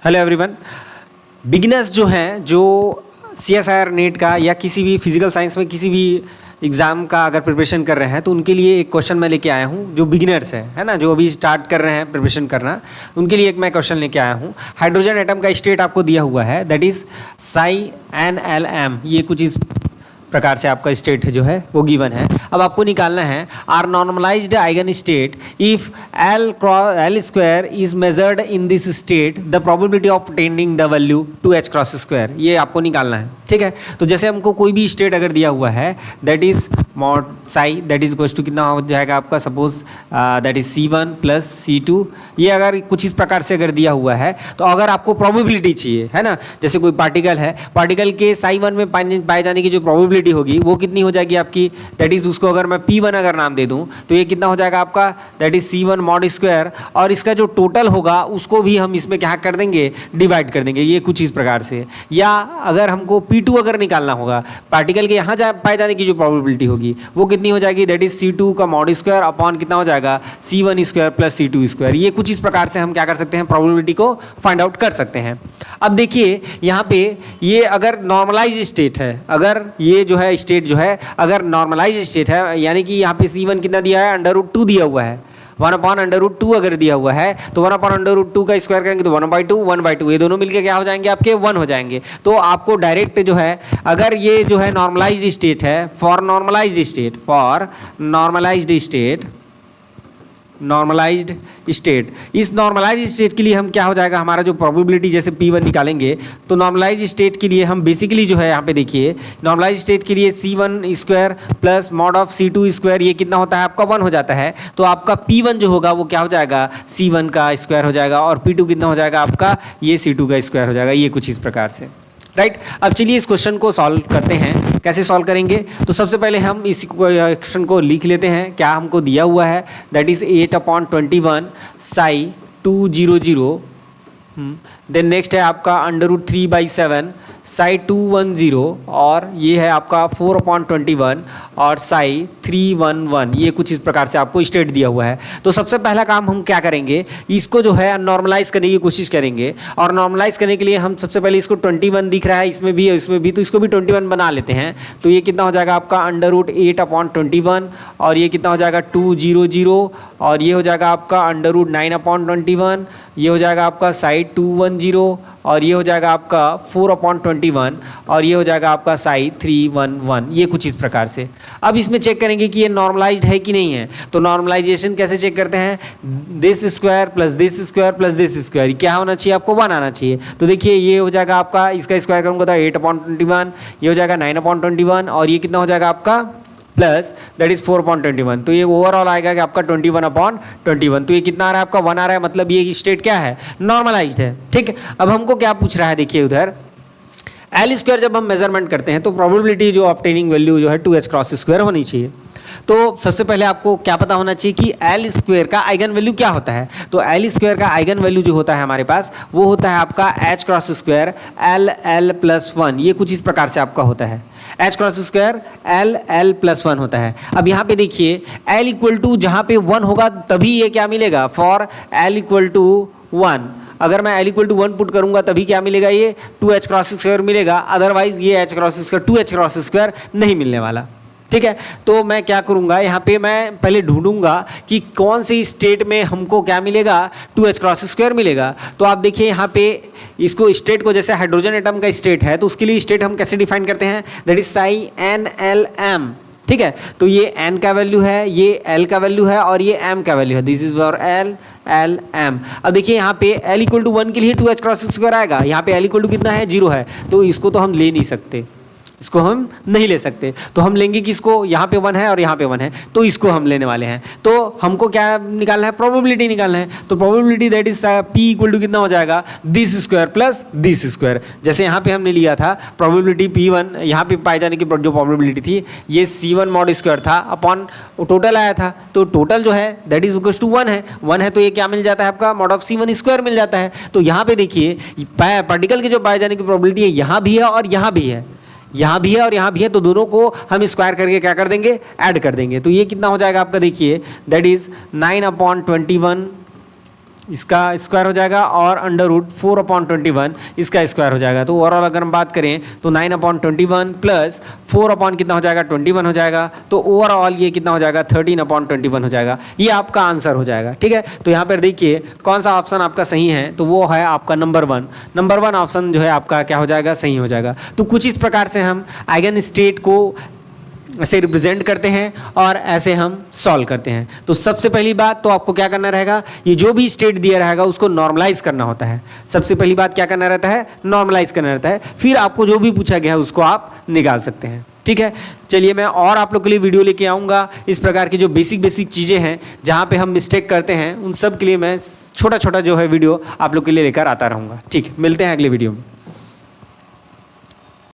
Hello everyone. Beginners जो हैं, जो CSIR नेट का या किसी भी फिजिकल साइंस में किसी भी एग्ज़ाम का अगर प्रिपरेशन कर रहे हैं तो उनके लिए एक क्वेश्चन मैं लेके आया हूँ। जो बिगिनर्स है ना, जो अभी स्टार्ट कर रहे हैं प्रिपरेशन करना, उनके लिए एक मैं क्वेश्चन लेके आया हूँ। हाइड्रोजन एटम का स्टेट आपको दिया हुआ है, दैट इज़ psi-NLM। ये कुछ इस प्रकार से आपका स्टेट जो है वो गिवन है। अब आपको निकालना है our normalized eigen state if L square is measured in this state the probability of attaining the value 2h cross square. ये आपको निकालना है, ठीक है। तो जैसे हमको कोई भी स्टेट अगर दिया हुआ है that is mod psi that is equals to कितना हो जाएगा आपका, suppose that is C1 plus C2। ये अगर कुछ इस प्रकार से अगर दिया हुआ है तो अगर आपको प्रोबेबिलिटी चाहिए है ना, जैसे कोई पार्टिकल है, पार्टिकल के साई1 में पाए जाने की जो प्रोबेबिलिटी होगी वो कितनी हो जाएगी आपकी, दैट इज उसको अगर मैं P1 अगर नाम दे दूं तो ये कितना हो जाएगा आपका, that is C1 mod square. और इसका जो टोटल होगा उसको भी हम इसमें क्या कर देंगे, डिवाइड कर देंगे। ये कुछ इस प्रकार से। या अगर हमको P2 अगर निकालना होगा, पार्टिकल के यहाँ पाए जाने की जो प्रोबेबिलिटी होगी वो कितनी हो जाएगी, दैट इज C2 का मॉड स्क्वायर अपॉन कितना हो जाएगा, C1 square plus C2 square. ये कुछ इस प्रकार से हम क्या कर सकते हैं, प्रोबेबिलिटी को फाइंड आउट कर सकते हैं। अब देखिए यहाँ पे ये अगर नॉर्मलाइज स्टेट है, अगर ये जो है स्टेट जो है अगर नॉर्मलाइज स्टेट है, यानी कि यहाँ पे C1 कितना दिया है, √2 दिया हुआ है। 1/√2 अगर दिया हुआ है तो 1/√2 का स्क्वायर करेंगे तो 1/2 ये दोनों मिलके क्या हो जाएंगे आपके 1 हो जाएंगे। तो आपको डायरेक्ट जो है, अगर ये जो है नॉर्मलाइज्ड स्टेट है, फॉर नॉर्मलाइज्ड स्टेट, इस नॉर्मलाइज्ड स्टेट के लिए हम क्या हो जाएगा, हमारा जो प्रोबेबिलिटी जैसे P1 निकालेंगे तो नॉर्मलाइज्ड स्टेट के लिए हम बेसिकली जो है यहाँ पे देखिए, नॉर्मलाइज्ड स्टेट के लिए C1 square plus mod of C2 square, ये कितना होता है आपका 1 हो जाता है। तो आपका P1 जो होगा वो क्या हो जाएगा, C1 का स्क्वायर हो जाएगा, और P2 कितना हो जाएगा आपका, ये C2 का स्क्वायर हो जाएगा। ये कुछ इस प्रकार से, राइट। अब चलिए इस क्वेश्चन को सॉल्व करते हैं। कैसे सॉल्व करेंगे, तो सबसे पहले हम इस क्वेश्चन को लिख लेते हैं। क्या हमको दिया हुआ है, that is 8/21 psi 200। Then next है आपका √3/7 psi 210, और ये है आपका 4/21 और psi 311। ये कुछ इस प्रकार से आपको स्टेट दिया हुआ है। तो सबसे पहला काम हम क्या करेंगे, इसको जो है नॉर्मलाइज करने की कोशिश करेंगे। और नॉर्मलाइज करने के लिए हम सबसे पहले इसको 21 दिख रहा है, इसमें भी इसमें भी, तो इसको भी 21 बना लेते हैं। तो ये कितना हो जाएगा आपका √8/21, और ये कितना हो जाएगा 200, और ये हो जाएगा आपका √9/21, ये हो जाएगा आपका psi 210, और ये हो जाएगा आपका 4/21, और ये हो जाएगा आपका psi 311। ये कुछ इस प्रकार से। अब इसमें चेक करेंगे कि ये नॉर्मलाइज्ड है कि नहीं है। तो नॉर्मलाइजेशन कैसे चेक करते हैं, this square plus this square plus this square, क्या होना चाहिए आपको, 1 आना चाहिए। तो देखिए ये हो जाएगा आपका, इसका स्क्वायर करूँगा तो 8/21, ये हो जाएगा 9/21, और ये कितना हो जाएगा आपका प्लस दैट इज 4/21। तो ये ओवरऑल आएगा कि आपका 21/21। तो ये कितना आ रहा है आपका, 1 आ रहा है, मतलब ये स्टेट क्या है, नॉर्मलाइज्ड है, ठीक। अब हमको क्या पूछ रहा है, देखिए उधर L स्क्वायर जब हम मेजरमेंट करते हैं तो प्रोबेबिलिटी जो ऑब्टेनिंग वैल्यू जो है 2h क्रॉस स्क्वायर होनी चाहिए। तो सबसे पहले आपको क्या पता होना चाहिए कि L स्क्वायर का आइगन वैल्यू क्या होता है। तो L स्क्वायर का आइगन वैल्यू जो होता है हमारे पास वो होता है आपका h क्रॉस स्क्वायर L+1। ये कुछ इस प्रकार से आपका होता है, h क्रॉस स्क्वायर L+1 होता है। अब यहाँ पे देखिए L = जहाँ पे 1 होगा तभी ये क्या मिलेगा, फॉर L = 1। अगर मैं L = 1 पुट करूंगा तभी क्या मिलेगा, ये 2h क्रॉस स्क्वायर मिलेगा। अदरवाइज ये h cross square 2h cross square नहीं मिलने वाला, ठीक है। तो मैं क्या करूंगा, यहाँ पे मैं पहले ढूंढूंगा कि कौन सी स्टेट में हमको क्या मिलेगा, 2h क्रॉस स्क्वायर मिलेगा। तो आप देखिए यहाँ पे इसको स्टेट को, जैसे हाइड्रोजन एटम का स्टेट है तो उसके लिए स्टेट हम कैसे डिफाइन करते हैं, दैट इज psi-NLM, ठीक है। तो ये n का वैल्यू है, ये l का वैल्यू है, और ये m का वैल्यू है, दिस इज फॉर L/M। अब देखिए यहाँ पे L = 1 के लिए 2h क्रॉस स्क्वायर आएगा, यहाँ पे L = कितना है, 0 है, तो इसको तो हम ले नहीं सकते, इसको हम नहीं ले सकते। तो हम लेंगे किसको, यहाँ पे 1 है और यहाँ पे 1 है, तो इसको हम लेने वाले हैं। तो हमको क्या निकालना है, प्रोबेबिलिटी निकालना है। तो प्रोबेबिलिटी दैट इज P = कितना हो जाएगा, this square plus this square. जैसे यहाँ पे हमने लिया था प्रोबेबिलिटी P1, यहाँ पे पाए जाने की जो प्रोबेबिलिटी थी ये C1 मॉड स्क्वायर था अपॉन टोटल आया था। तो टोटल जो है दैट इज इक्वल्स टू 1 है, 1 है, तो ये क्या मिल जाता है आपका, मॉड ऑफ C1 स्क्वायर मिल जाता है। तो यहाँ पे देखिए पार्टिकल के जो पाए जाने की प्रोबेबिलिटी है यहाँ भी है और यहाँ भी है, यहाँ भी है और यहाँ भी है, तो दोनों को हम स्क्वायर करके क्या कर देंगे, ऐड कर देंगे। तो ये कितना हो जाएगा आपका, देखिए दैट इज 9/21 इसका स्क्वायर हो जाएगा और √4/21 इसका स्क्वायर हो जाएगा। तो ओवरऑल अगर हम बात करें तो 9/21 प्लस 4 कितना हो जाएगा 21 हो जाएगा। तो ओवरऑल ये कितना हो जाएगा 13/21 हो जाएगा। ये आपका आंसर हो जाएगा। ठीक है, तो यहाँ पर देखिए कौन सा ऑप्शन आपका सही है, तो वो है आपका नंबर 1 ऑप्शन जो है आपका क्या हो जाएगा सही हो जाएगा। तो कुछ इस प्रकार से हम आइगन स्टेट को ऐसे रिप्रेजेंट करते हैं और ऐसे हम सॉल्व करते हैं। तो सबसे पहली बात तो आपको क्या करना रहेगा, ये जो भी स्टेट दिया रहेगा उसको नॉर्मलाइज करना होता है। सबसे पहली बात क्या करना रहता है, नॉर्मलाइज करना रहता है। फिर आपको जो भी पूछा गया है उसको आप निकाल सकते हैं। ठीक है, चलिए मैं और आप लोग के लिए वीडियो लेके आऊँगा इस प्रकार की जो बेसिक चीज़ें हैं जहाँ पे हम मिस्टेक करते हैं, उन सब के लिए मैं छोटा छोटा जो है वीडियो आप लोग के लिए लेकर आता रहूँगा। ठीक, मिलते हैं अगले वीडियो में।